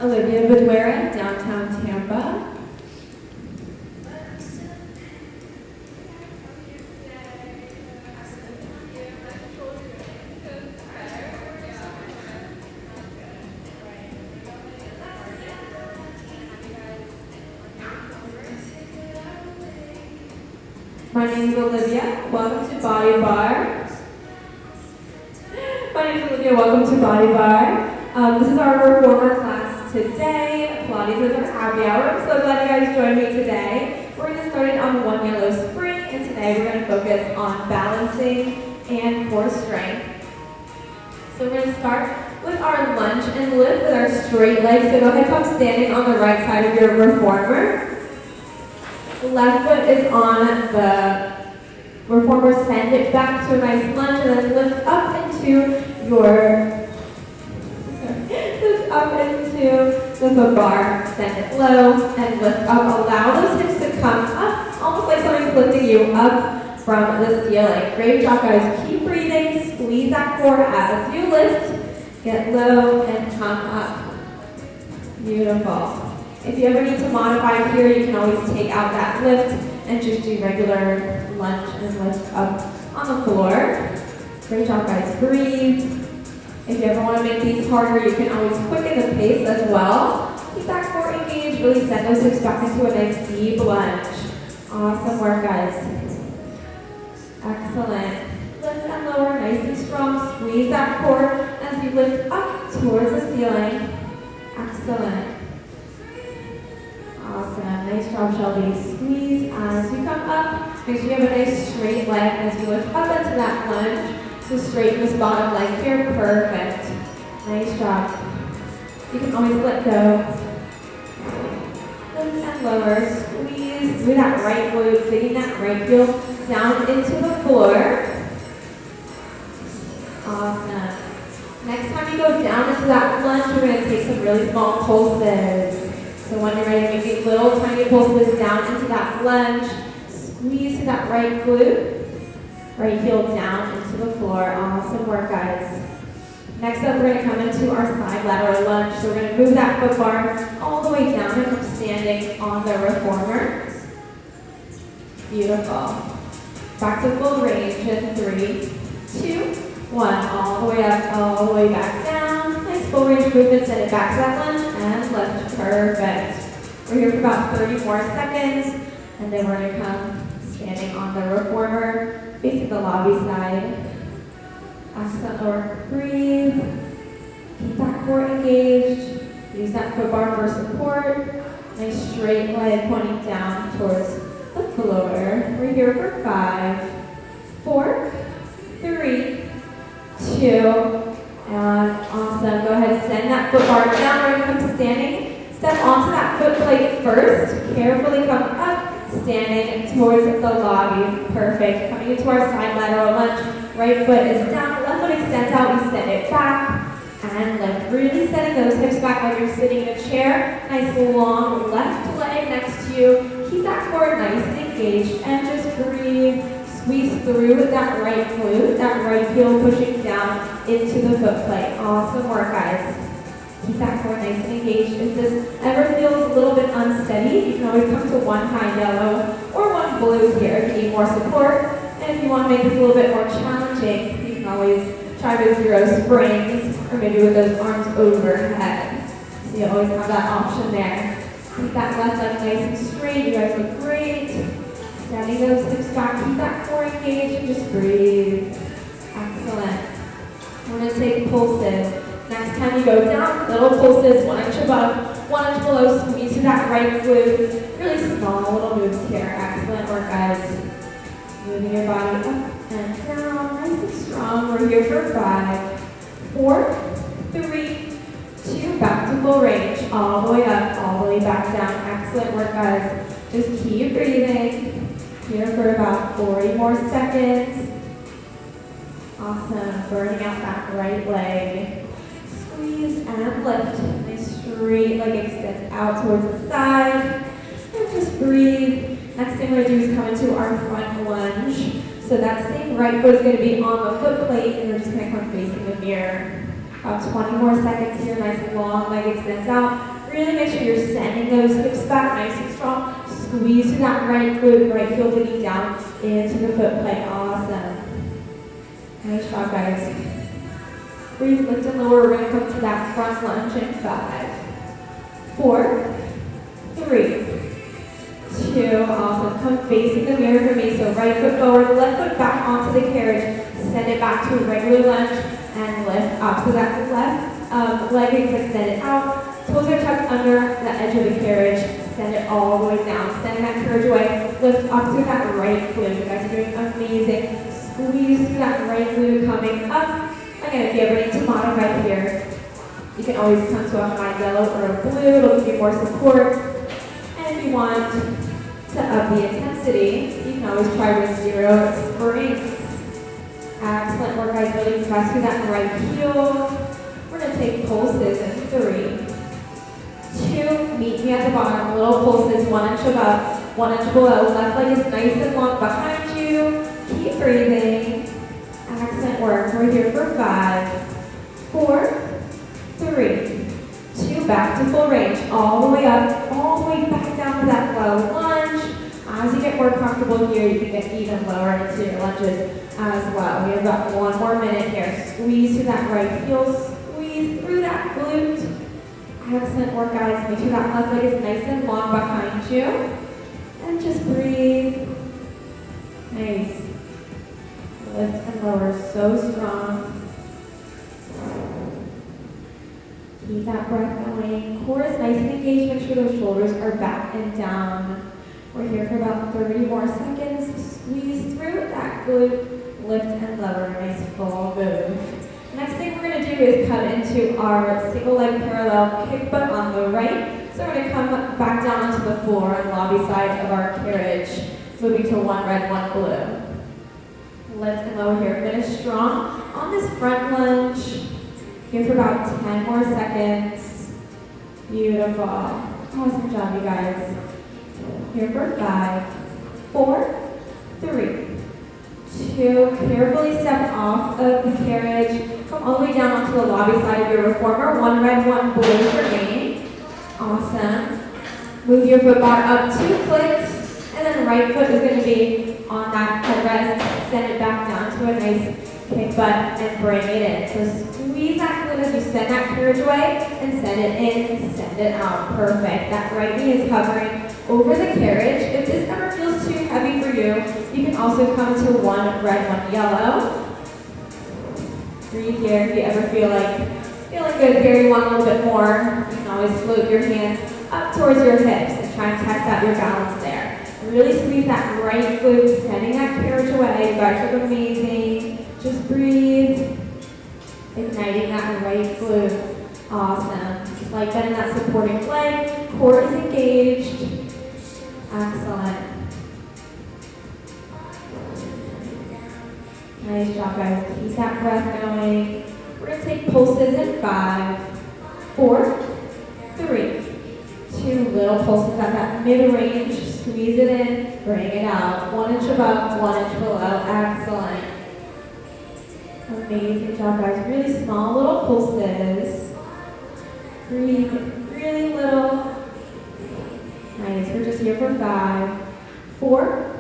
Olivia Vidueira, downtown Tampa. My name is Olivia. Welcome to Body Bar. My name is Olivia. Welcome to Body Bar. This is our reformer class today. Pilates is our happy hour. I'm so glad you guys joined me today. We're going to start it on one yellow spring, and today we're going to focus on balancing and core strength. So we're going to start with our lunge and lift with our straight legs. So go ahead, come standing on the right side of your reformer. Left foot is on the reformer, send it back to a nice lunge, and then lift up into the foot bar, send it low, and lift up. Allow those hips to come up, almost like somebody's lifting you up from the ceiling. Great job, guys. Keep breathing, squeeze that core as you lift, get low, and come up. Beautiful. If you ever need to modify here, you can always take out that lift and just do regular lunge and lift up on the floor. Great job, guys. Breathe. If you ever want to make these harder, you can always quicken the pace as well. Keep that core engaged. Really send those hips back into a nice deep lunge. Awesome work, guys. Excellent. Lift and lower, nice and strong. Squeeze that core as you lift up towards the ceiling. Excellent. Awesome. Nice job, Shelby. Squeeze as you come up. Make sure you have a nice straight leg as you lift up into that lunge. So straighten this bottom leg here. Perfect. Nice job. You can always let go. Lift and lower. Squeeze through that right glute, digging that right heel down into the floor. Awesome. Next time you go down into that lunge, we're going to take some really small pulses. So when you're ready, make these little tiny pulses down into that lunge. Squeeze to that right glute. Right heel down into the floor. Awesome work, guys. Next up, we're going to come into our side lateral lunge. So we're going to move that foot bar all the way down and come standing on the reformer. Beautiful. Back to full range in 3, 2, 1. All the way up, all the way back down. Nice full range movement. Send it back to that lunge and lift. Perfect. We're here for about 30 more seconds, and then we're going to come standing on the reformer, facing the lobby side. Excellent work. Breathe. Keep that core engaged. Use that foot bar for support. Nice straight leg pointing down towards the floor. We're here for 5, 4, 3, 2, and awesome. Go ahead and send that foot bar down. We're going to come standing. Step onto that foot plate first. Carefully come up. Standing towards the lobby. Perfect. Coming into our side lateral lunge. Right foot is down. Left foot extends out. We send it back. And lift. Really setting those hips back like you're sitting in a chair. Nice long left leg next to you. Keep that core nice and engaged. And just breathe. Squeeze through that right glute. That right heel pushing down into the foot plate. Awesome work, guys. Keep that core nice and engaged. If this ever feels a little bit unsteady, you can always come to one high yellow or one blue here if you need more support. And if you want to make this a little bit more challenging, you can always try with 0 springs or maybe with those arms overhead. So you always have that option there. Keep that left leg nice and straight. You guys look great. Standing those hips back. Keep that core engaged and just breathe. Excellent. We're going to take pulses. Next time you go down, little pulses, 1 inch above, 1 inch below, squeeze to that right glute. Really small little moves here. Excellent work, guys. Moving your body up and down, nice and strong. We're here for 5, 4, 3, 2, back to full range. All the way up, all the way back down. Excellent work, guys. Just keep breathing. Here for about 40 more seconds. Awesome. Burning out that right leg. Squeeze and lift. Nice straight leg extends out towards the side. And just breathe. Next thing we're going to do is come into our front lunge. So that same right foot is going to be on the foot plate, and we're just going to come facing the mirror. About 20 more seconds here. Nice and long leg extends out. Really make sure you're sending those hips back nice and strong. Squeeze through that right glute, right heel digging down into the foot plate. Awesome. Nice job, guys. Breathe, lift and lower. We're going to come to that front lunge in 5, 4, 3, 2. Awesome. Come facing the mirror for me. So right foot forward, left foot back onto the carriage. Send it back to a regular lunge and lift up. So that left leg is extended out. Toes are tucked under the edge of the carriage. Send it all the way down. Send that carriage away. Lift up to that right glute. You guys are doing amazing. Squeeze through that right glute coming up. Again, if you ever need to modify here, you can always come to a high yellow or a blue. It'll give you more support. And if you want to up the intensity, you can always try with 0 springs. Excellent work, guys. Really press through that right heel. We're going to take pulses in 3, 2, meet me at the bottom. Little pulses, 1 inch above, 1 inch below. Left leg is nice and long behind you. Keep breathing. Excellent work. We're here for 5, 4, 3, 2. Back to full range. All the way up, all the way back down to that low lunge. As you get more comfortable here, you can get even lower into your lunges as well. We have about 1 more minute here. Squeeze through that right heel. Squeeze through that glute. Excellent work, guys. Make sure that left leg is nice and long behind you. And just breathe. Nice. Lift and lower, so strong. Keep that breath going. Core is nice and engaged. Make sure those shoulders are back and down. We're here for about 30 more seconds. Squeeze through that glute. Lift and lower. Nice full move. Next thing we're going to do is come into our single leg parallel kick butt on the right. So we're going to come back down onto the floor on the lobby side of our carriage, moving to 1 red, 1 blue. Lift and lower here. Finish strong on this front lunge. Here for about 10 more seconds. Beautiful. Awesome job, you guys. Here for 5, 4, 3, 2. Carefully step off of the carriage. Come all the way down onto the lobby side of your reformer. 1 red, 1 blue for me. Awesome. Move your foot bar up 2 clicks. And then the right foot is going to be on that headrest. Send it back down to a nice kick butt and bring it in. So squeeze that glute as you send that carriage away and send it in, send it out. Perfect. That right knee is hovering over the carriage. If this ever feels too heavy for you, you can also come to 1 red, 1 yellow. Breathe here. If you ever feel like feeling good here, you want a little bit more, you can always float your hands up towards your hips and try and test out your balance there. Really squeeze that right glute, sending that carriage away. You guys are amazing. Just breathe. Igniting that right glute. Awesome. Just like bending that supporting leg. Core is engaged. Excellent. Nice job, guys. Keep that breath going. We're going to take pulses in 5, 4, 3, 2. Little pulses at that mid-range. Squeeze it in, bring it out. 1 inch above, 1 inch below. Excellent. Amazing job, guys. Really small little pulses. Breathe really little. Nice. We're just here for 5, 4,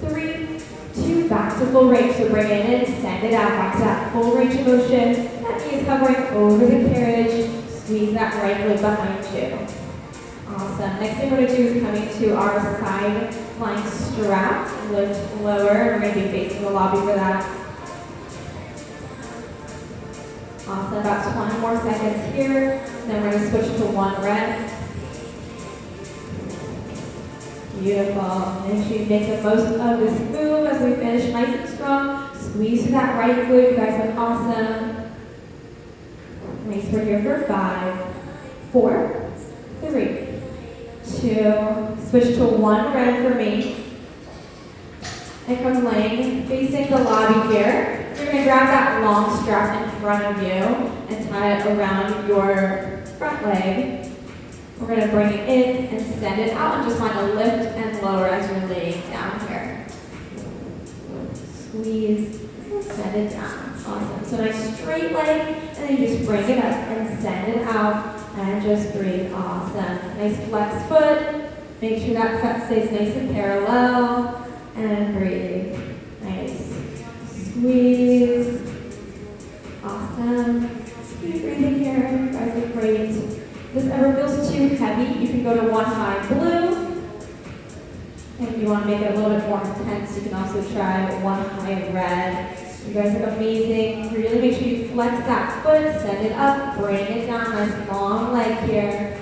3, 2. Back to full range. So bring it in, send it out. Back to that full range of motion. That knee is hovering over the carriage. Squeeze that right glute behind you. Awesome. Next thing we're going to do is coming to our side lying strap. Lift lower. We're going to be facing the lobby for that. Awesome. About 20 more seconds here. Then we're going to switch to 1 red. Beautiful. Make sure you make the most of this move as we finish nice and strong. Squeeze through that right glute. You guys look awesome. Nice. We're here for 5, 4, 3, 2. Switch to 1 red for me. And come laying, facing the lobby here. You're going to grab that long strap in front of you and tie it around your front leg. We're going to bring it in and send it out and just find a lift and lower as you're laying down here. Squeeze and send it down. Awesome. So nice straight leg, and then you just bring it up and send it out. and just breathe. Awesome. Nice flex foot. Make sure that foot stays nice and parallel, and breathe. Nice. Squeeze. Awesome. Keep breathing here. You guys are great. If this ever feels too heavy, you can go to one high blue. And if you want to make it a little bit more intense, you can also try one high red. You guys are amazing. Really make sure you flex that foot, send it up, bring it down. Nice long leg here.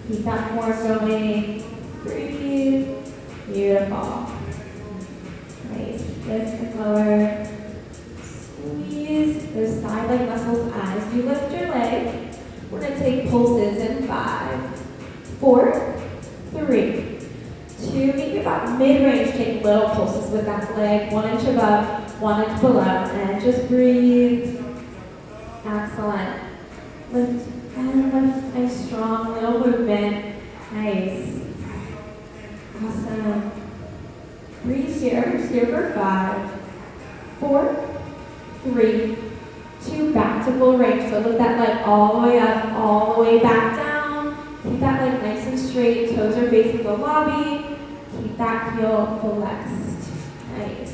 Keep that core going. Breathe. Beautiful. Nice. Lift and lower. Squeeze those side leg muscles as you lift your leg. We're going to take pulses in 5, 4, 3, 2. Meet about mid-range. Take little pulses with that leg. 1 inch above, 1 inch below. And just breathe. Excellent. Lift and lift. Nice, strong little movement. Nice. Awesome. Breathe here. Just here for 5, 4, 3, 2. Back to full range. So lift that leg all the way up, all the way back down. Keep that leg nice and straight. Toes are facing the lobby. Keep that heel flexed. Nice.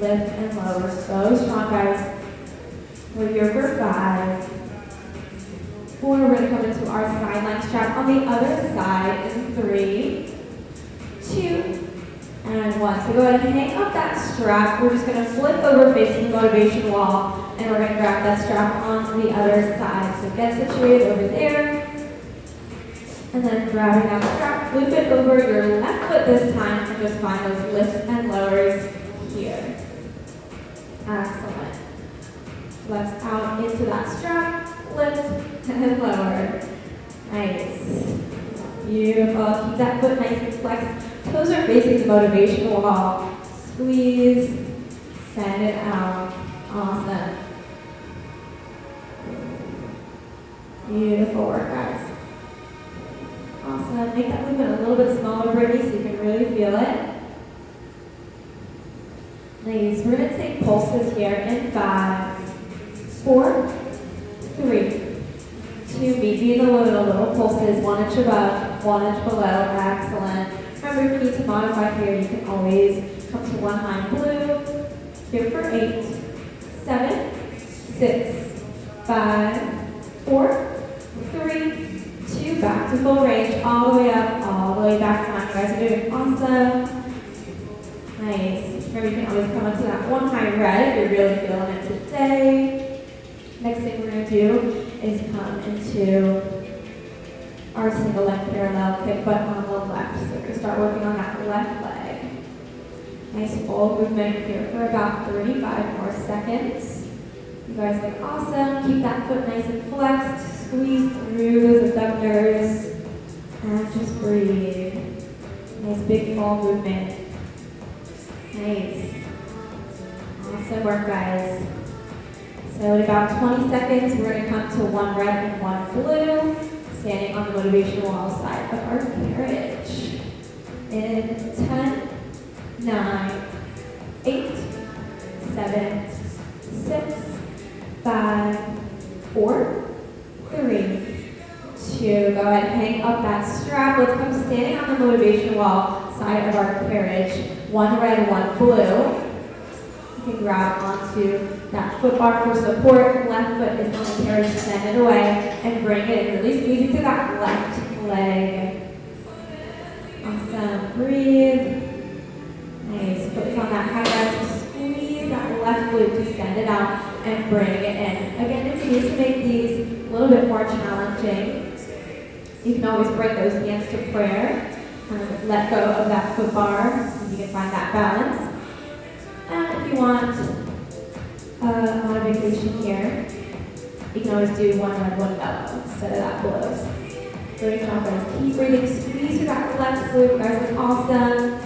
Lift and lower. So strong, guys. We're here for 5, 4. We're going to come into our sideline strap on the other side in 3, 2, and 1. So go ahead and hang up that strap. We're just going to flip over facing the motivation wall, and we're going to grab that strap on the other side. So get situated over there. And then grabbing that strap, loop it over your left foot this time, and just find those lifts and lowers here. Excellent. Flex out into that strap, lift and lower. Nice. Beautiful. Keep that foot nice and flexed. Toes are facing the motivation wall. Squeeze, send it out. Awesome. Beautiful work, guys. Awesome. Make that movement a little bit smaller, Brittany, so you can really feel it. Nice. We're going to take pulses here in 5, 4, 3, 2. Meet the little pulses, 1 inch above, 1 inch below. Excellent. Remember, if you need to modify here, you can always come to one high blue. Here for 8, 7, 6, 5, 4, 3, 2. Back to full range, all the way up, all the way back down. You guys are doing awesome. Nice. Remember, you can always come up to that one high red if you're really feeling it today. Next thing we're going to do is come into our single leg parallel kick, but on the left. So we're going to start working on that left leg. Nice full movement here for about 35 more seconds. You guys look awesome. Keep that foot nice and flexed. Squeeze through those abductors. And just breathe. Nice big full movement. Nice. Awesome work, guys. So in about 20 seconds, we're going to come to one red and one blue, standing on the motivation wall side of our carriage. In 10, 9, 8, 7, 6, 5, 4, 3, 2. Go ahead and hang up that strap. Let's come standing on the motivation wall side of our carriage. One red, one blue. You can grab onto that foot bar for support. Left foot is on the carriage, send it away, and bring it in. Really squeeze into that left leg. Awesome. Breathe. Nice. Focus on that high rest. Squeeze that left glute to send it out and bring it in. Again, if you need to make these a little bit more challenging, you can always bring those hands to prayer. Let go of that foot bar so you can find that balance. And if you want a modification here, you can always do one red, one yellow instead of that blue. Great job, guys. Keep breathing. Squeeze through that left glute. Guys, look awesome.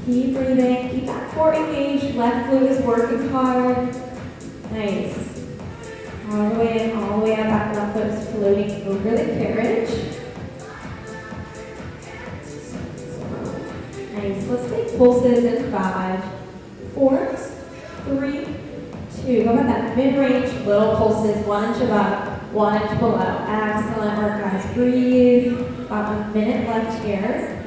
Keep breathing. Keep that core engaged. Left glute is working hard. Nice. All the way in, all the way out. That left foot is floating over the carriage. Nice. Let's take pulses in 5, 4, 3, 2. Go about that mid-range, little pulses, 1 inch above, 1 inch below. Excellent work, guys. Breathe. About a minute left here.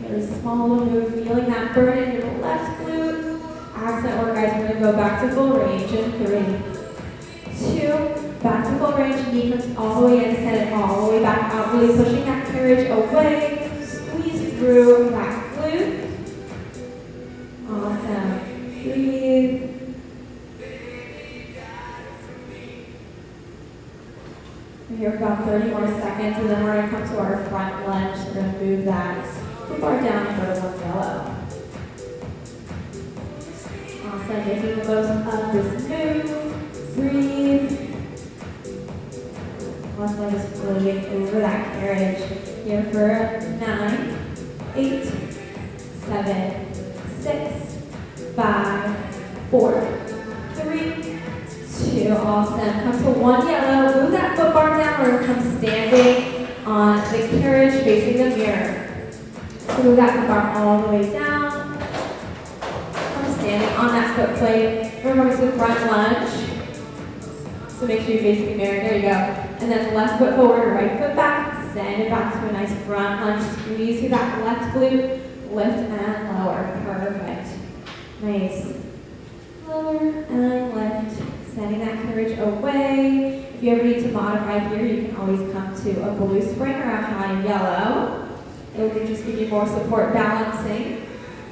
Really small little move, feeling that burn in your left glute. Excellent work, guys. We're going to go back to full range in 3, 2, back to full range. Knee comes all the way in, send it all the way back out. Really pushing that carriage away. Squeeze through that glute. Awesome. Breathe. We're here for about 30 more seconds, and then we're going to come to our front lunge. So we're going to move that foot bar down and go to one yellow. Awesome. Making the most of this move. Breathe. Awesome. Just floating over that carriage. Here for 9, 8, 7, 6, 5, 4, 3, 2. Awesome. Come to one yellow. Move that foot bar down or come standing on the carriage facing the mirror. So move that foot bar all the way down. Come standing on that foot plate. We're going to the front lunge. So make sure you're facing the mirror. There you go. And then left foot forward, right foot back. Send it back to a nice front lunge. Squeeze through that left glute. Lift and lower. Perfect. Nice. Lower and lift. Sending that carriage away. If you ever need to modify here, you can always come to a blue spring or a high yellow. It will just give you more support balancing.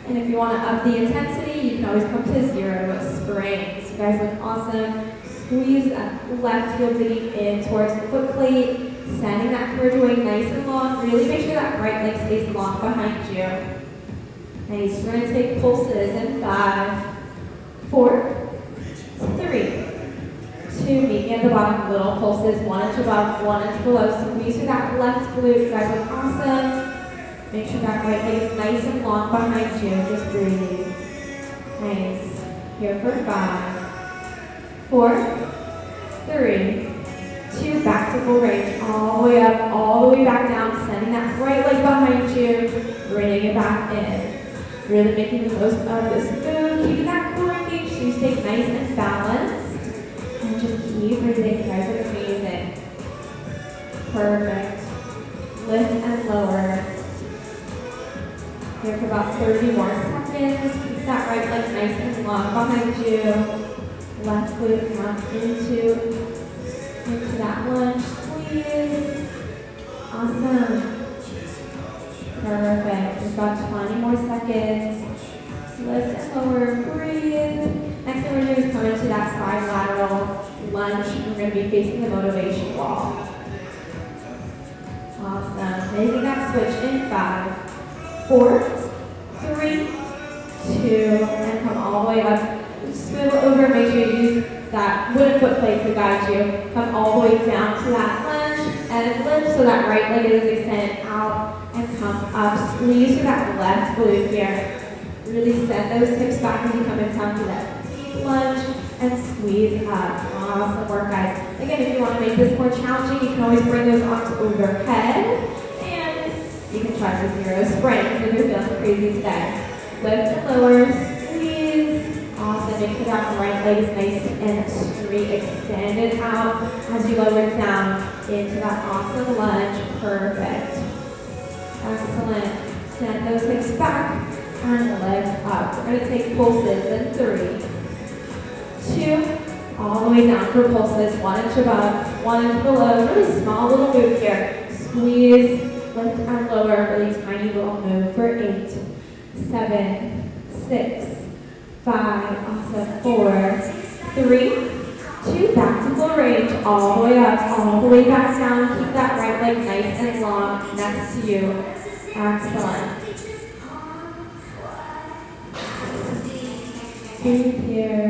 And if you want to up the intensity, you can always come to 0 springs. You guys look awesome. Squeeze that left heel digging in towards the foot plate. Sending that carriage away nice and long. Really make sure that right leg stays long behind you. Nice. We're going to take pulses in 5, 4, 3, 2. Meet me at the bottom. Little pulses. 1 inch above, 1 inch below. Squeeze through that left glute. You guys look awesome. Make sure that right leg is nice and long behind you. Just breathe. Nice. Here for 5, 4, 3, 2. Back to full range. All the way up, all the way back down. Sending that right leg behind you. Bringing it back in. Really making the most of this move. Keeping that core engaged so you stay nice and balanced. And just keep breathing. You guys look amazing. Perfect. Lift and lower. Here for about 30 more seconds. Keep that right leg nice and long behind you. Left glute come into that lunge. Squeeze. Awesome. Perfect. We've got 20 more seconds. Lift and lower. Breathe. Next thing we're going to do is come into that side lateral lunge. We're going to be facing the motivation wall. Awesome. Making that switch in 5, 4, 3, 2, and come all the way up. Swivel over. Make sure you use that wooden foot plate to guide you. Come all the way down to that lunge and lift so that right leg is extended out and come up. Squeeze through that left glute here. Really set those hips back as you come in down to that deep lunge and squeeze up. Awesome work, guys. Again, if you want to make this more challenging, you can always bring those arms overhead and you can try the 0 springs if you're feeling crazy today. Lift and lower, squeeze. Awesome. Make sure that right leg is nice and straight, extended out as you lower it down into that awesome lunge. Perfect. Excellent. Send those hips back and lift up. We're going to take pulses in 3, 2, all the way down for pulses. 1 inch above, 1 inch below. Really small little move here. Squeeze, lift and lower. Really tiny little move for 8, 7, 6, 5, awesome, 4, 3, 2, back to full range, all the way up, all the way back down. Keep that right leg nice and long next to you. Excellent. Breathe here.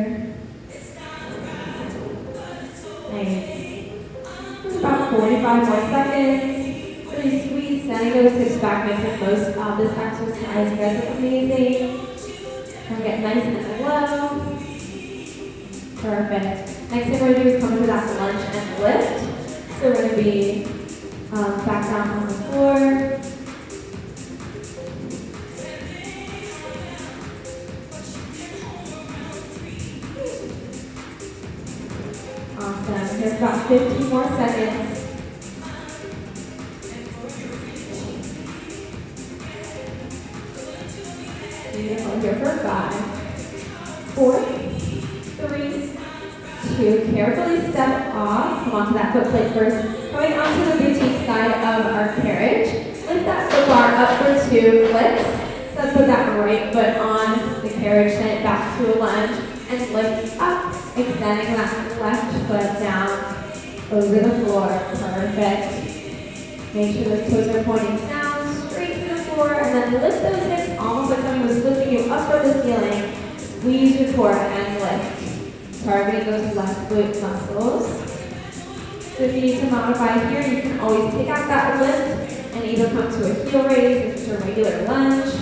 Nice. About 45 more seconds. Really squeeze, sending those hips back, making the most of this exercise. You guys look amazing. And get nice and low. Perfect. Next thing we're going to do is come into that lunge and lift. So we're going to be back down on the floor. Awesome. Here's about 15 more seconds. Beautiful. Here for 5, 4, 3, 2. Carefully step off. Come onto that foot plate first. Going onto the boutique side of our carriage. Lift that foot bar up for 2 clicks. So put that right foot on the carriage, send it back to a lunge, and lift up, extending that left foot down over the floor. Perfect. Make sure those toes are pointing down, straight to the floor, and then lift those hips almost like someone was lifting you up from the ceiling. Squeeze your core and lift. Targeting those left glute muscles. So if you need to modify here, you can always take out that lift and either come to a heel raise, which is a regular lunge.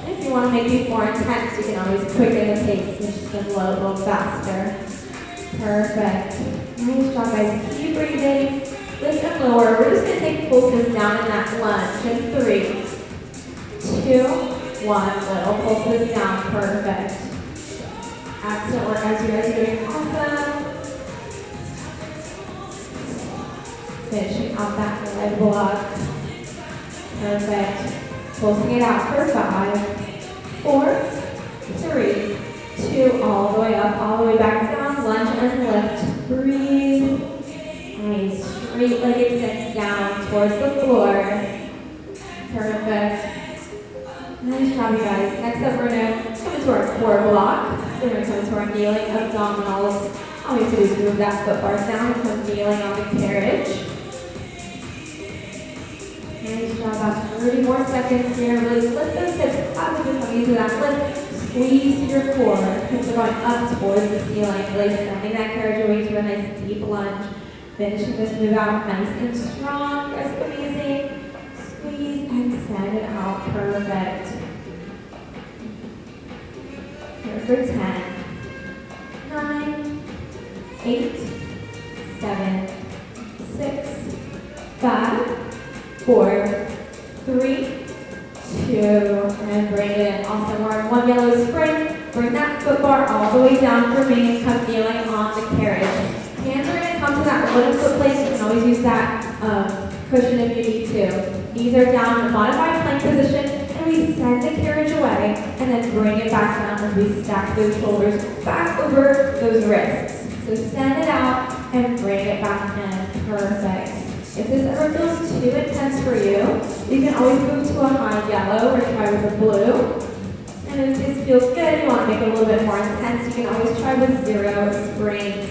And if you want to make these more intense, you can always quicken the pace, which can low a little faster. Perfect. Nice job, guys. Keep breathing. Lift and lower. We're just going to take pulses down in that lunge. In 3, 2, 1. Little pulses down. Perfect. Excellent work, guys. You guys are doing awesome. Finishing off that leg block. Perfect. Pulsing it out for 5, 4, 3, 2. All the way up, all the way back down. Lunge and lift. Breathe. Nice. Straight leg extends down towards the floor. Perfect. Nice job, you guys. Next up, we're going to come into our core block. So we're going to come into our kneeling abdominals. All we have to do is move that foot bar down and come kneeling on the carriage. Nice job. About 30 more seconds here. Really lift those hips up as you're coming into that lift. Squeeze your core. Hips are going up towards the ceiling. Really sending that carriage away to a nice deep lunge. Finishing this move out nice and strong. That's amazing. Squeeze and send it out. Perfect. Here for 10, 9, 8, 7, 6, 5, 4, 3, 2, and bring it in. Awesome. We're on 1 yellow spring. Bring that foot bar all the way down for me and come kneeling on the carriage. Hands are going to come to that wooden foot plate. You can always use that cushion if you need to. Knees are down in a modified plank position, and we send the carriage away, and then bring it back down as we stack those shoulders back over those wrists. So send it out and bring it back in. Perfect. If this ever feels too intense for you, you can always move to a high yellow or try with a blue. And if this feels good, you want to make it a little bit more intense, you can always try with 0 springs.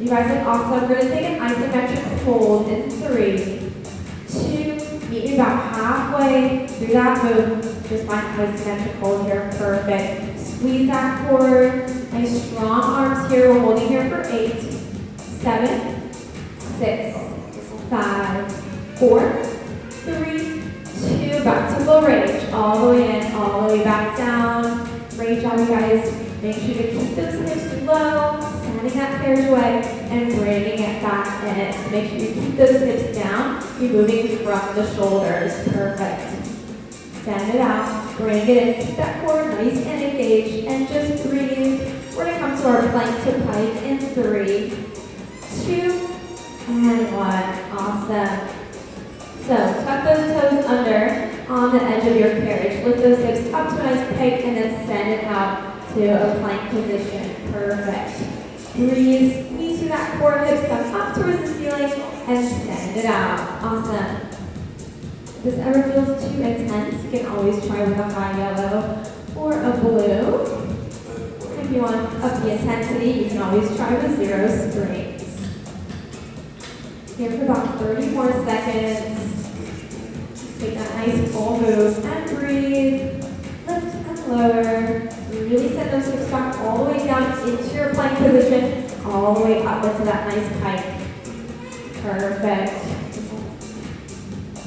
You guys look awesome. We're going to take an isometric hold in 3, 2, meet me about halfway through that move. Just find isometric hold here. Perfect. Squeeze that core. Nice strong arms here. We're holding here for 8, 7, 6, 5, 4, 3, 2. Back to low range. All the way in, all the way back down. Great job, you guys. Make sure to keep those hips low, sending that carriage away, and bringing it back in. Make sure you keep those hips down. You're moving from the shoulders. Perfect. Send it out. Bring it in. Keep that core nice and engaged, and just breathe. We're going to come to our plank to plank in 3, 2, and 1. Awesome. So tuck those toes under on the edge of your carriage. Lift those hips up to a nice peg, and then send it out to a plank position. Perfect. Breathe, squeeze through that core, hips come up towards the ceiling, and send it out. Awesome. If this ever feels too intense, you can always try with a high yellow or a blue. If you want up the intensity, you can always try with 0 springs. Here for about 30 more seconds. Take that nice full move and breathe. Lift and lower. Really send those hips back all the way down into your plank position, all the way up into that nice pike. Perfect.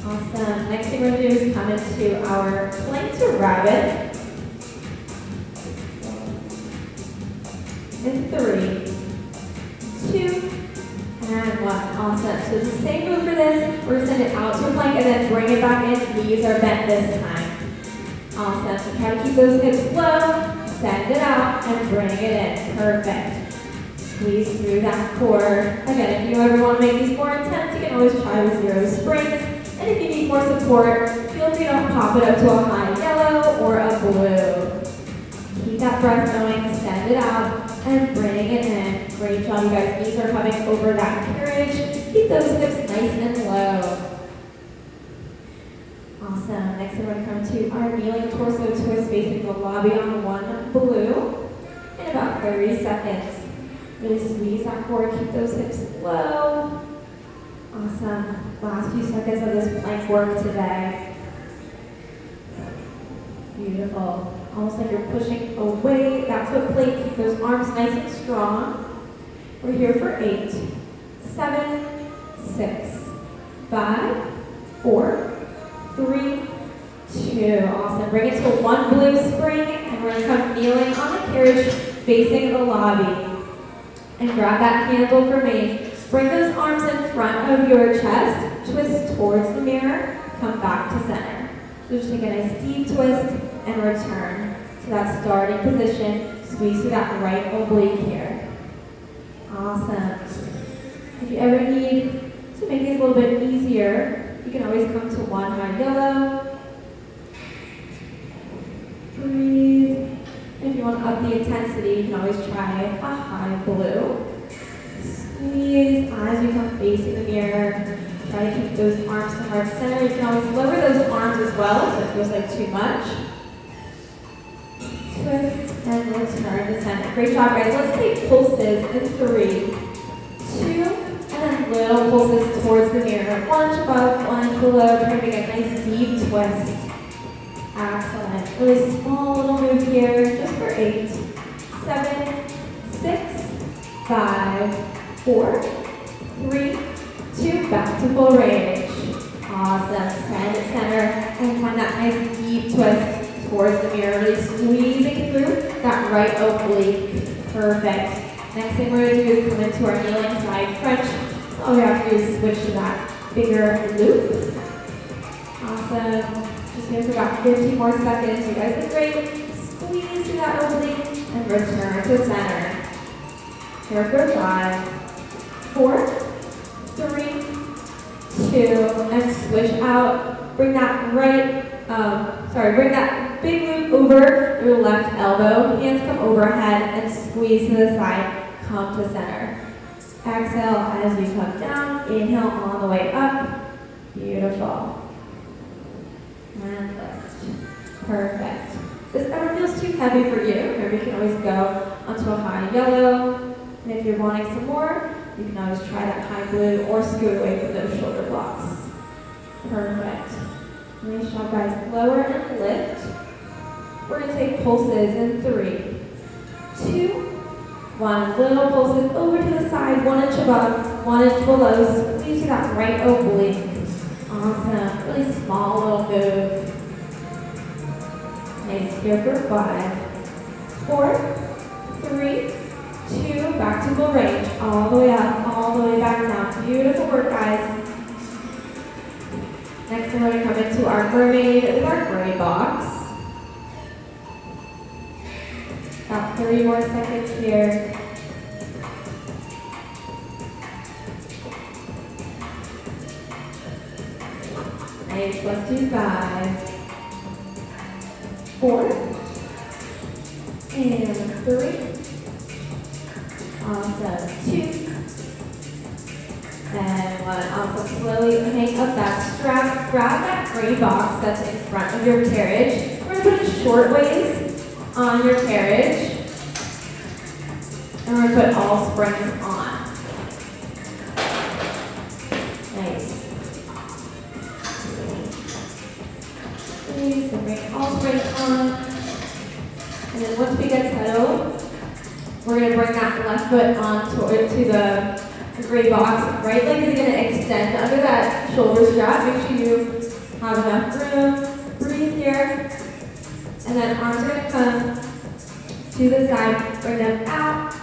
Awesome. Next thing we're going to do is come into our plank to rabbit. In 3, 2, and 1. Awesome. So the same move for this. We're going to send it out to a plank and then bring it back in. Knees are bent this time. Awesome. So try to keep those hips low. Send it out and bring it in. Perfect. Squeeze through that core. Again, if you ever want to make these more intense, you can always try with 0 springs. And if you need more support, feel free to pop it up to a high yellow or a blue. Keep that breath going, extend it out, and bring it in. Great job, you guys. Knees are coming over that carriage. Keep those hips nice and low. Awesome. Next, we're going to come to our kneeling torso twist facing the lobby on one blue in about 30 seconds. Really squeeze that core, keep those hips low. Awesome. Last few seconds of this plank work today. Beautiful. Almost like you're pushing away. That's what plank. Keep those arms nice and strong. We're here for 8, 7, 6, 5, 4, 3, 2. Awesome. Bring it to one blue spring, and we're going to come kneeling on the carriage facing the lobby. And grab that handle for me. Bring those arms in front of your chest. Twist towards the mirror. Come back to center. So just take a nice deep twist and return to that starting position. Squeeze through that right oblique here. Awesome. If you ever need to make these a little bit easier, you can always come to one high yellow. Breathe. If you want to up the intensity, you can always try a high blue. Squeeze as you come facing the mirror. Try to keep those arms to heart center. You can always lower those arms as well if it feels like too much. Twist and return to center. Great job, guys. Let's take pulses in 3, 2, and then little pulses towards the mirror. 1 inch above, 1 inch below. Try to make a nice deep twist. Excellent. Really small little move here, just for 8, 7, 6, 5, 4, 3, 2, back to full range. Awesome. Stand at center and find that nice deep twist towards the mirror. Really squeezing through that right oblique. Perfect. Next thing we're going to do is come into our kneeling side crunch. All we have to do is switch to that bigger loop. Awesome. Just here for about 50 more seconds. You guys did great. Squeeze through that oblique and return to center. Here for 5, 4, 3, 2, and switch out. Bring that bring that big loop over your left elbow. Hands come overhead and squeeze to the side. Come to center. Exhale as you come down. Inhale on the way up. Beautiful. And lift. Perfect. If this ever feels too heavy for you, remember you can always go onto a high yellow. And if you're wanting some more, you can always try that high blue or scoot away from those shoulder blocks. Perfect. Nice job, guys. Lower and lift. We're going to take pulses in 3, 2, 1. Little pulses over to the side, 1 inch above, 1 inch below. Squeeze to that right oblique. Awesome. Really small little move. Nice. Here for 5, 4, 3, 2. Back to full range. All the way up, all the way back down. Beautiful work, guys. Next, we're going to come into our mermaid with our gray box. About 30 more seconds here. Nice. Let's do 5, 4, and 3. Awesome. 2. And 1. Awesome. Slowly hang up that strap. Grab that gray box that's in front of your carriage. We're going to put it short ways on your carriage. And we're going to put all springs on. Nice. So bring all springs on. And then once we get settled, we're going to bring that left foot on to the gray box. Right leg is going to extend under that shoulder strap. Make sure you have enough room. Breathe here. And then arms are going to come to the side. Bring them out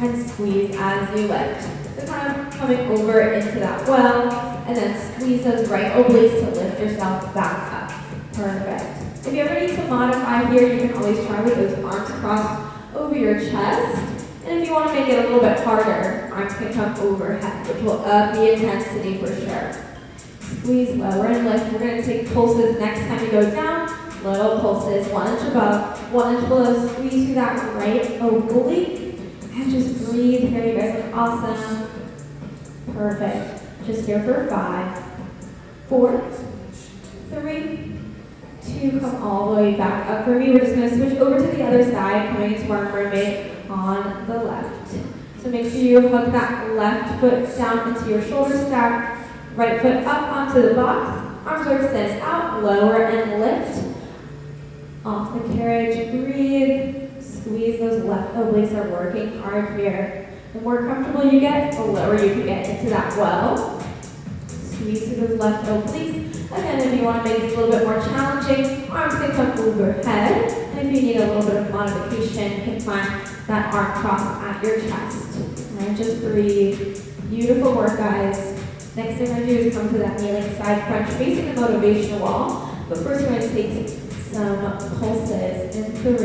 and squeeze as you lift. So kind of coming over into that well. And then squeeze those right obliques to lift yourself back up. Perfect. If you ever need to modify here, you can always try with those arms crossed over your chest. And if you want to make it a little bit harder, arms can come overhead, which will up the intensity for sure. Squeeze lower and lift. We're going to take pulses next time you go down. Little pulses, 1 inch above, 1 inch below. Squeeze through that right oblique. And just breathe here. You guys look awesome. Perfect. Just here for 5, 4, 3, 2. Come all the way back up for me. We're just going to switch over to the other side, coming into our mermaid on the left. So make sure you hook that left foot down into your shoulder strap. Right foot up onto the box. Arms are extended out. Lower and lift. Off the carriage. Breathe. Squeeze those left obliques are working hard here. The more comfortable you get, the lower you can get into that well. Squeeze through those left obliques. Again, if you want to make this a little bit more challenging, arms can come overhead. And if you need a little bit of modification, you can find that arm cross at your chest. And just breathe. Beautiful work, guys. Next thing we're going to do is come to that kneeling side crunch facing the motivation wall. But first we're going to take some pulses in 3,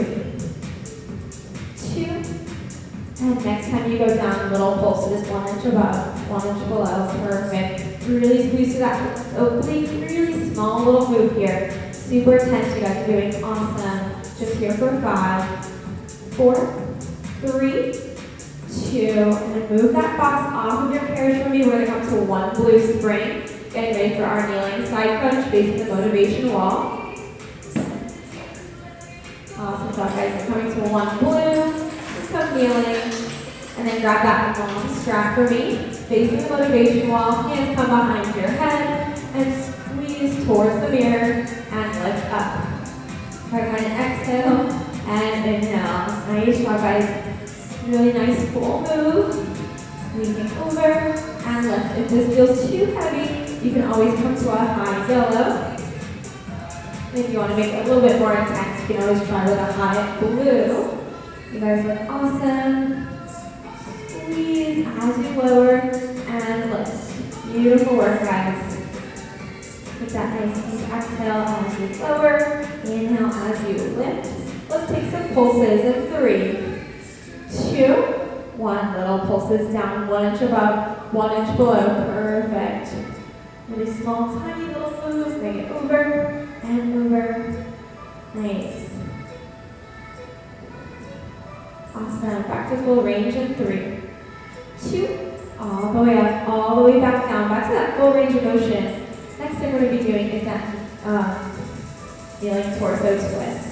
2, and next time you go down, little pulses, 1 inch above, 1 inch below. Perfect. Really squeeze through that oblique, really small little move here. Super tense, you guys are doing awesome. Just here for 5, 4, 3, 2, and then move that box off of your carriage for me. We're going to come to 1 blue spring. Getting ready for our kneeling side crunch facing the motivation wall. Awesome job, guys. Coming to 1 blue. Just come kneeling. And then grab that long strap for me. Facing the motivation wall. Hands come behind your head. And squeeze towards the mirror. And lift up. Try to exhale. And inhale. Nice job, guys. Really nice full move. Squeezing over and lift. If this feels too heavy, you can always come to a high yellow. And if you want to make it a little bit more intense, you can always try with a high blue. You guys look awesome. Squeeze as you lower and lift. Beautiful work, guys. Take that nice deep exhale as you lower. Inhale as you lift. Let's take some pulses in 3, 2, 1. Little pulses down, 1 inch above, 1 inch below. Perfect. Really small, tiny little moves. Bring it over and over. Nice. Awesome. Back to full range in 3, 2. All the way up, all the way back down. Back to that full range of motion. Next thing we're going to be doing is that kneeling torso twist.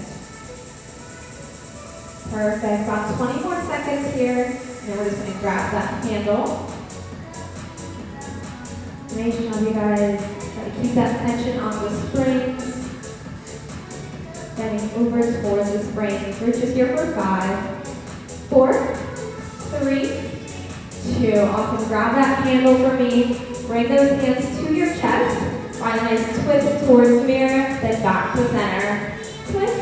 Perfect. About 20 more seconds here. And then we're just going to grab that handle. Nice job, you guys. Try to keep that tension on the springs. Bending over towards the springs. We're just here for 5, 4, 3, 2. Awesome. Grab that handle for me. Bring those hands to your chest. Find a nice twist towards the mirror. Then back to center. Twist.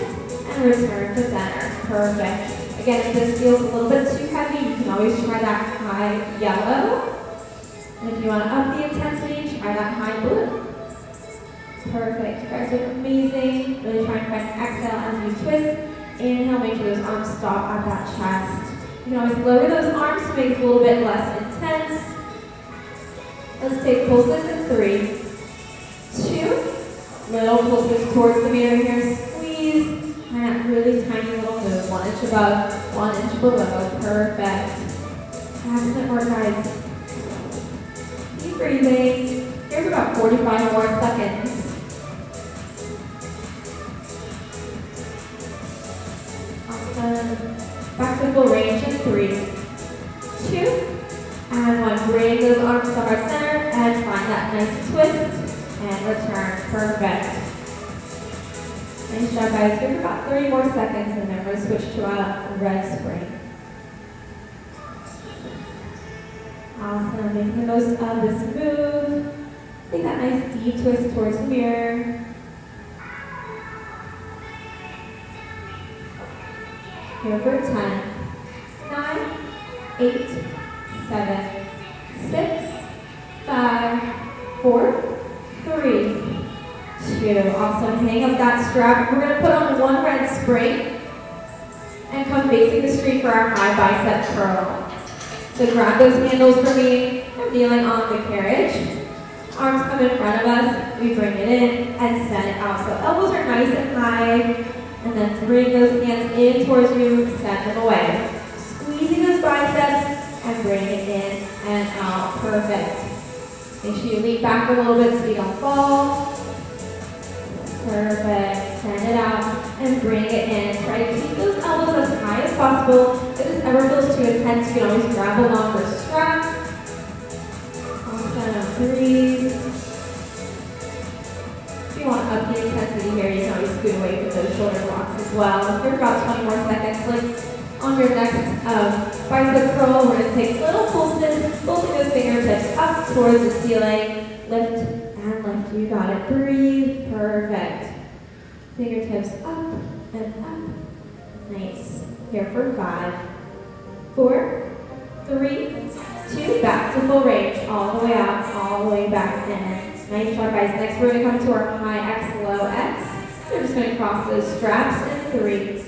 And return to center. Perfect. Again, if this feels a little bit too heavy, you can always try that high yellow. And if you want to up the intensity, try that high blue. Perfect. You guys look amazing. Really try and find exhale as you twist. Inhale, make sure those arms stop at that chest. You can always lower those arms to make it a little bit less intense. Let's take pulses in 3, 2. Little pulses towards the mirror here. Squeeze. And that really tiny little move. 1 inch above, 1 inch below. Perfect. Excellent work, guys. Keep breathing. Here's about 45 more seconds. Awesome. Back to full range in 3, 2, and 1. Bring those arms to heart center and find that nice twist and return. Perfect. Nice job, guys. Give it about 30 more seconds and then we're going to switch to a red spring. Awesome. Making the most of this move. Take that nice deep twist towards the mirror. Here for 10, 9, 8, 7, 6, 5, 4, 3, 2. Awesome. Hang up that strap. We're going to put on 1 red spring and come facing the street for our high bicep curl. So grab those handles for me. I'm kneeling on the carriage. Arms come in front of us. We bring it in and send it out. So elbows are nice and high. And then bring those hands in towards you, send them away. Squeezing those biceps and bring it in and out. Perfect. Make sure you lean back a little bit so you don't fall. Perfect. Send it out and bring it in. Try to keep those elbows as high as possible. If this ever feels too intense, you can always grab a longer strap. Awesome. Breathe. If you want to up the intensity here, you can always scoot away from those shoulder blocks as well. For about 20 more seconds, on your next bicep curl, we're going to take little pulses, pulsing those fingertips up towards the ceiling. Lift and lift. You got it. Breathe. Perfect. Fingertips up and up. Nice. Here for 5, 4, 3, 2. Back to full range. All the way out. All the way back in. Nice job, guys. Next, we're going to come to our high X, low X. We're just going to cross those straps in 3,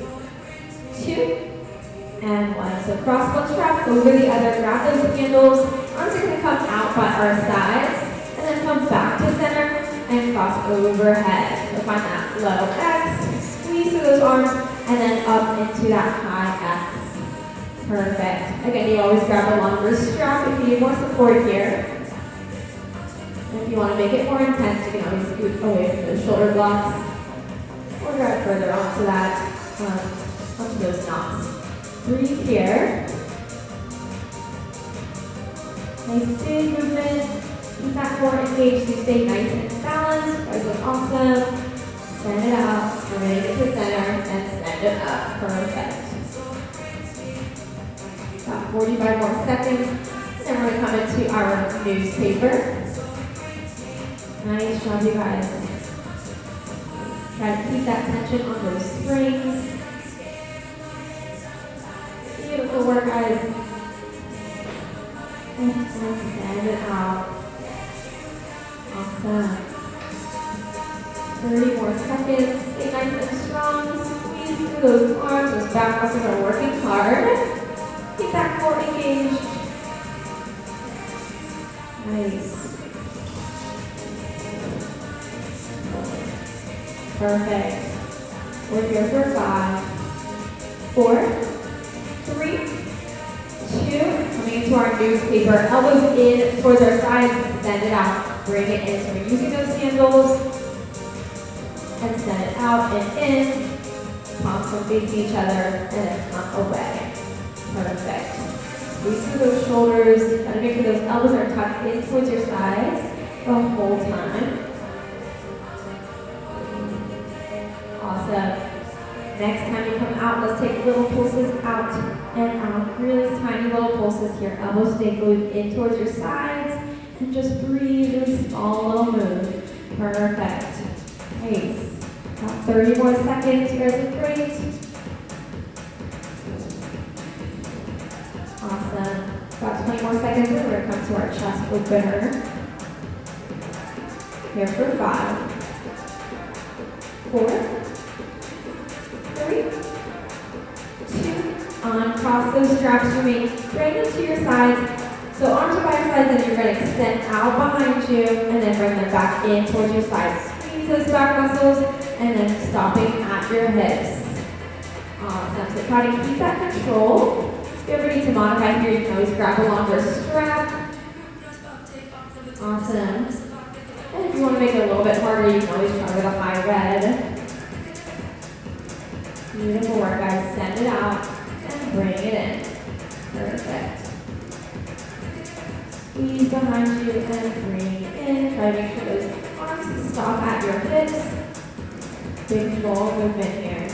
2, and 1. So cross one strap over the other. Grab those handles. Arms are going to come out by our sides. And then come back to center and cross overhead. So find that low X. Squeeze through those arms. And then up into that high X. Perfect. Again, you always grab a longer strap if you need more support here. And if you want to make it more intense, you can always scoot away from those shoulder blocks or grab further onto that, onto those knots. Breathe here. Nice big movement. Keep that core engaged so you stay nice and balanced. Guys look awesome. Send it out. Bring it to center and send it up. Perfect. About 45 more seconds. Then we're going to come into our newspaper. Nice job, you guys. Try to keep that tension on those springs. Beautiful work, guys. And send it out. Awesome. 30 more seconds. Stay nice and strong. Squeeze through those arms. Those back muscles are working hard. Keep that core engaged. Nice. Perfect. We're here for 5, 4, 3, 2. Coming into our newspaper. Elbows in towards our sides. Send it out. Bring it in. So we're using those handles. And send it out and in. Palms are facing each other. And then come away. Perfect. Squeeze through those shoulders. Try to make sure those elbows are tucked in towards your sides the whole time. Awesome. Next time you come out, let's take little pulses out and out. Really tiny little pulses here. Elbows stay glued in towards your sides. And just breathe a small little move. Perfect. Nice. About 30 more seconds. You guys are great. Awesome. About 20 more seconds. We're going to come to our chest opener. Here for 5, 4, 3, 2. Uncross those straps for me. Bring them to your sides. So arms are by your sides, then you're going to extend out behind you, and then bring them back in towards your sides. Squeeze those back muscles, and then stopping at your hips. Awesome. So try to keep that control. If you ever need to modify here, you can always grab a longer strap. Awesome. And if you want to make it a little bit harder, you can always try with a high red. Beautiful work, guys. Send it out and bring it in. Perfect. Squeeze behind you and bring it in. Try to make sure those arms stop at your hips. Big full movement here.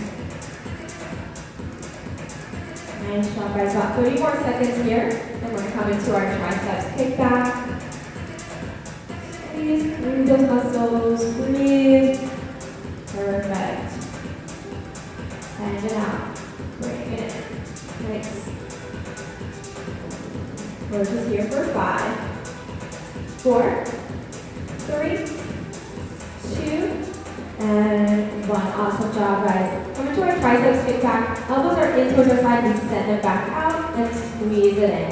Nice job, guys. About 30 more seconds here. And we're going to come into our triceps kickback. Squeeze through those muscles. Breathe. Perfect. Send it out. Bring it in. Nice. We're just here for 5, 4, 3, 2, and 1. Awesome job, guys. Come into our triceps kickback. Elbows are in towards our side. We send them back out and squeeze it in.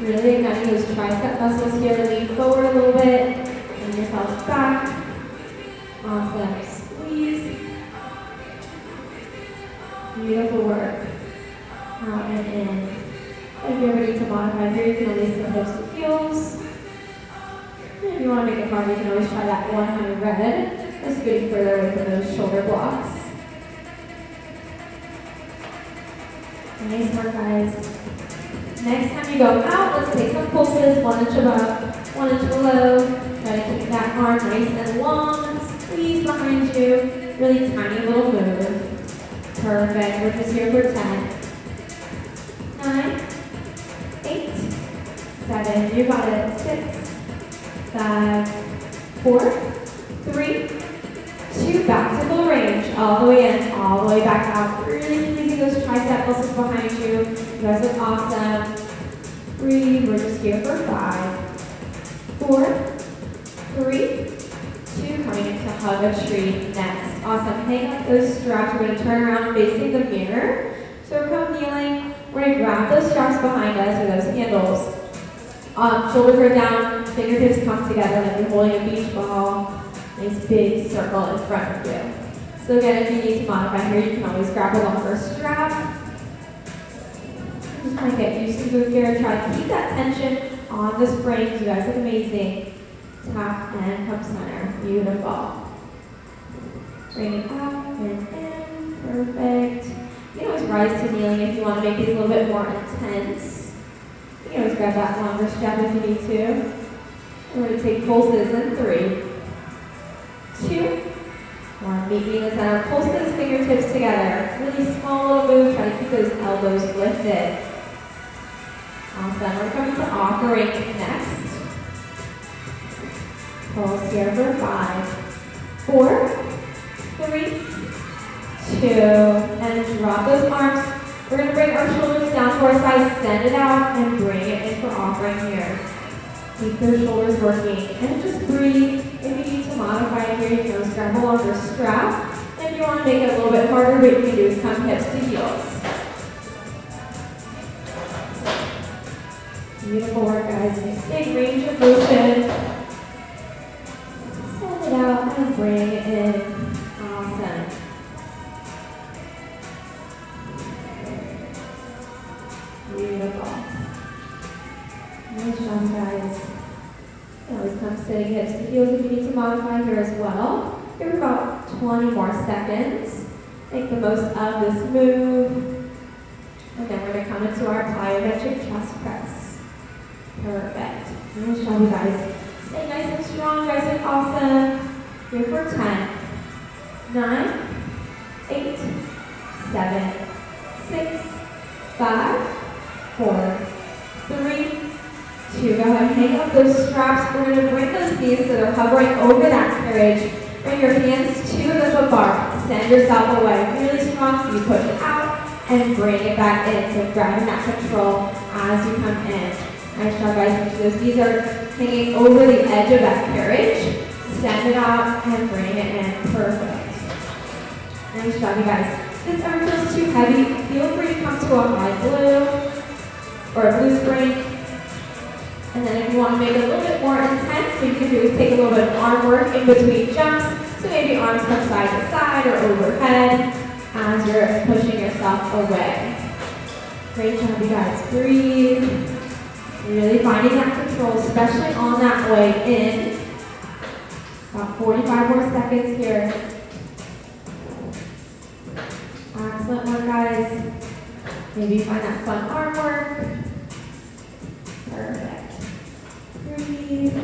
Really igniting those tricep muscles here. Lean forward a little bit. Bring yourself back. Awesome. Squeeze. hard, you can always try that 100 red. Just getting further away from those shoulder blocks. Nice work, guys. Next time you go out, let's take some pulses, 1 inch above, 1 inch below. Try to keep that arm nice and long. Squeeze behind you. Really tiny little move. Perfect. We're just here for 10. 9, 8, 7. You got it. 6, 5, 4, 3, 2. Back to full range. All the way in, all the way back out. Really squeezing those tricep muscles behind you. You guys look awesome. Breathe. We're just here for 5, 4, 3, 2. Coming into hug a tree next. Awesome. Hang up those straps. We're going to turn around facing the mirror. So we're come kneeling. We're going to grab those straps behind us, or those handles. Shoulders are down. Fingertips come together like you're holding a beach ball. Nice big circle in front of you. So again, if you need to modify here, you can always grab a longer strap. Just kind of get used to the move here. Try to keep that tension on the springs. You guys look amazing. Tap and come center. Beautiful. Bring it up and in. Perfect. You can always rise to kneeling if you want to make these a little bit more intense. You can always grab that longer strap if you need to. We're going to take pulses in 3, 2, 1. Meet me in the center. Pulses, fingertips together. Really small little move. Try to keep those elbows lifted. Awesome. We're coming to offering next. Pulse here for 5, 4, 3, 2, and drop those arms. We're going to bring our shoulders down to our sides, send it out, and bring it in for offering here. Keep those shoulders working, and just breathe. If you need to modify it here, you can always grab a longer strap. And if you want to make it a little bit harder, what you can do is come hips to heels. Beautiful work, guys. Nice big range of motion. Send it out and bring it in. Awesome. Beautiful. Nice job, guys. Always come sitting hips to heels if you need to modify here as well. Give it about 20 more seconds. Make the most of this move. And then we're going to come into our plyometric chest press. Perfect. Nice job, you guys. Stay nice and strong, guys. Look awesome. Here for 10, 9, 8, 7, 6, 5, 4, 3, 2. Go ahead and hang up those straps. We're going to bring those knees so they're hovering over that carriage. Bring your hands to the foot bar. Send yourself away really strong so you push it out and bring it back in. So grabbing that control as you come in. Nice job, guys. Make sure those knees are hanging over the edge of that carriage. Send it out and bring it in. Perfect. Nice job, you guys. If this ever feels too heavy, feel free to come to a high blue or a blue spring. And then if you want to make it a little bit more intense, what you can do is take a little bit of arm work in between jumps. So maybe arms come side to side or overhead as you're pushing yourself away. Great job, you guys. Breathe. Really finding that control, especially on that way in. About 45 more seconds here. Excellent work, guys. Maybe find that fun arm work. Perfect. Breathe.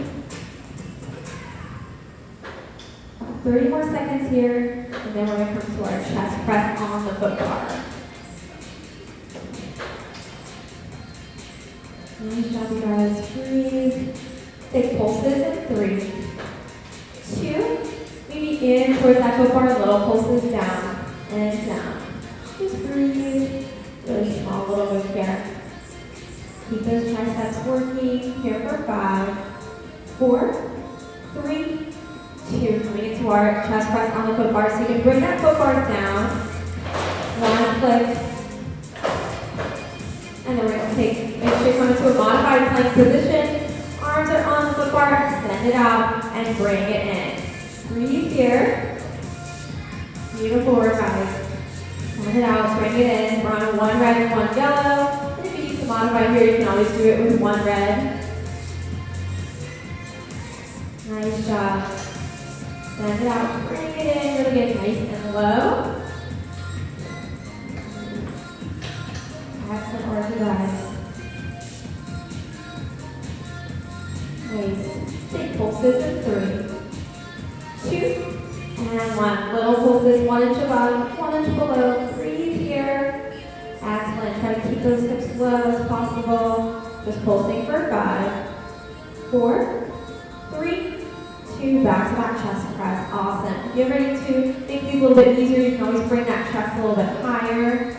About 30 more seconds here, and then we're going to come to our chest press on the foot bar. Nice job, you guys. Breathe. Take pulses in 3, 2. Maybe in towards that foot bar, little pulses down and down. Just breathe. Really small little move here. Keep those triceps working. Here for 5, 4, 3, 2. Coming into our chest press on the foot bar. So you can bring that foot bar down. One click. And then we're going to make sure you come into a modified plank position. Arms are on the foot bar. Send it out and bring it in. Breathe here. Beautiful work, guys. Send it out, bring it in. We're on 1 red and 1 yellow. And if you need to modify here, you can always do it with 1 red. Nice Nice job. Send it out, bring it in, really get nice and low. Excellent work, you guys. Nice. Big pulses in 3, 2, and 1. Little pulses, 1 inch above, 1 inch below. Breathe here. Excellent. Try to keep those hips low as possible. Just pulsing for 5, 4, 3, 2. Back to back chest press. Awesome. If you're ready to make these a little bit easier, you can always bring that chest a little bit higher.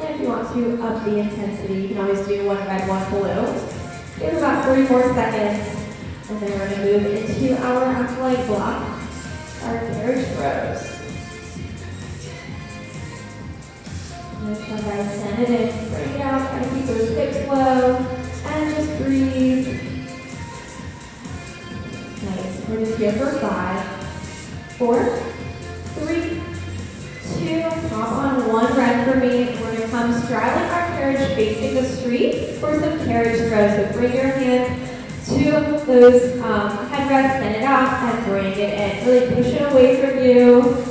And if you want to up the intensity, you can always do 1 red, 1 blue. Give about 3 more seconds. And then we're going to move into our athletic block, our carriage throws. Nice one, guys. Send it in, bring it out, try to keep those hips low, and just breathe. Nice. We're just here for 5, 4, 3, 2. Hop on 1 red for me. We're going to come straddling our carriage facing the street for some carriage throws. So bring your hands to those headrests, send it out, and bring it in. Really push it away from you.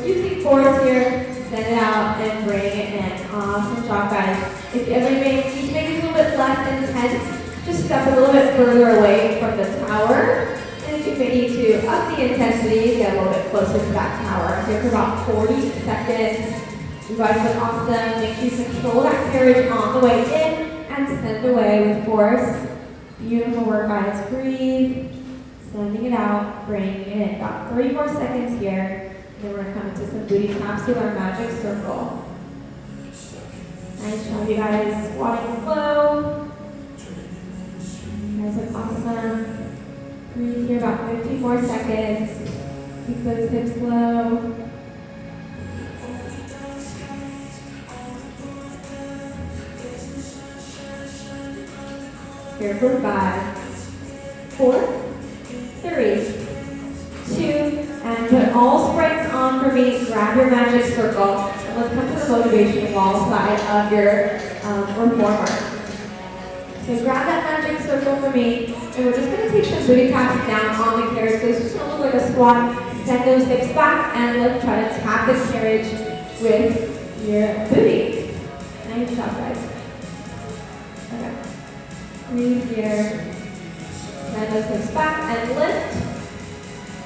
Using force here, send it out and bring it in. Awesome job, guys. If you ever need to make it a little bit less intense, just step a little bit further away from the tower. And if you may need to up the intensity, get a little bit closer to that tower. Here for about 40 seconds. You guys look awesome. Make sure you control that carriage on the way in and send away with force. Beautiful work, guys. Breathe. Sending it out, bringing it in. About 3 more seconds here. And then we're going to come into some booty taps with our magic circle. Nice job, you guys. Squatting low. You guys look awesome. Breathe here about 15 more seconds. Keep those hips low. Here for 5, 4, 3, 2, and put all sprites on for me. Grab your magic circle, and let's come to the motivation wall side of your reformer. So grab that magic circle for me, and we're just going to take some booty taps down on the carriage. So it's just going to look like a squat. Send those hips back, and let's try to tap this carriage with your booty. Nice job, guys. Okay. Breathe here. Send those hips back and lift.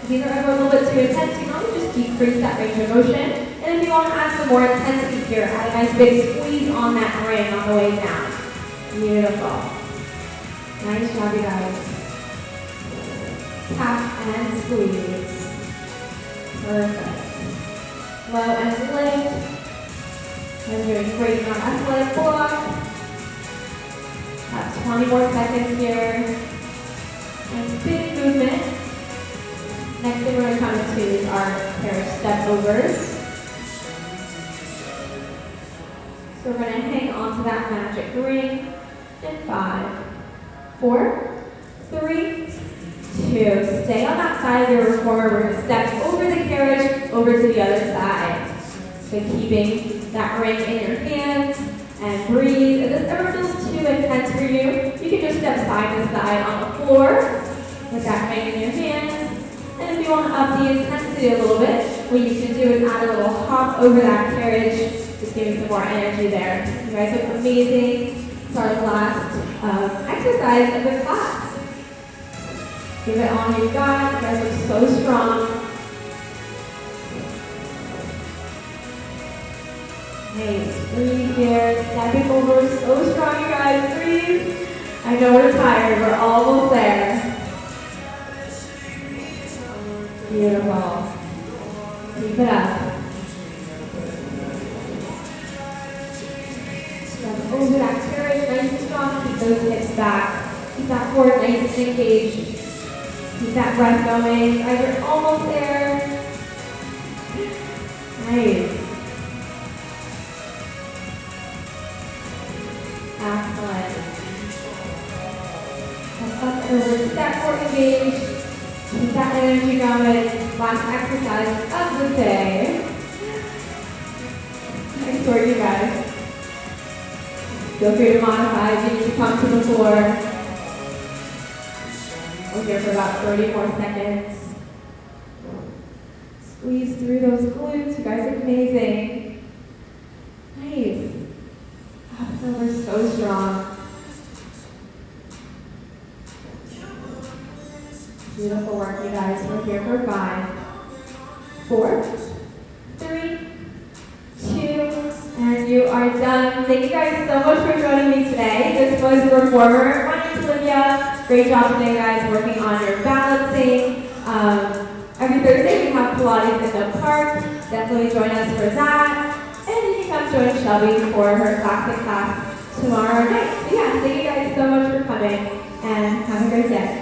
If these are ever a little bit too intense, you can always just decrease that range of motion. And if you want to add some more intensity here, add a nice big squeeze on that ring on the way down. Beautiful. Nice job, you guys. Tap and squeeze. Perfect. Low and lift. And doing great on athletic block. About 20 more seconds here. And big movement. Next thing we're going to come into is our pair of step overs. So we're going to hang on to that magic ring. In 5, 4, 3, 2. Stay on that side of your reformer. We're going to step over the carriage, over to the other side. So keeping that ring in your hands and breathe. If this ever feels too intense for you, you can just step side to side on the floor with that ring in your hands. And if you want to up the intensity a little bit, what you can do is add a little hop over that carriage, just giving some more energy there. You guys look amazing. It's our last exercise of the class. Give it all you've got. You guys look so strong. Nice. Breathe here. Stepping over. So strong, you guys. Breathe. I know we're tired. We're almost there. Beautiful. Keep it up. Step over that carriage. Nice and strong. Keep those hips back. Keep that core nice and engaged. Keep that breath going. You guys are almost there. Nice. Excellent. Up and over. Keep that core engaged. Keep that energy going. Last exercise of the day. Nice work, you guys. Feel free to modify if you need to come to the floor. We're here for about 30 more seconds. Squeeze through those glutes. You guys are amazing. Nice. Oh, we're so strong. Beautiful work, you guys. We're here for 5, 4, 3, 2, and you are done. Thank you guys so much for joining me today. This was Reformer. My name's Olivia. Great job today, guys, working on your balancing. Every Thursday we have Pilates in the park. Definitely join us for that. And you can come join Shelby for her classic class tomorrow night. So yeah, thank you guys so much for coming, and have a great day.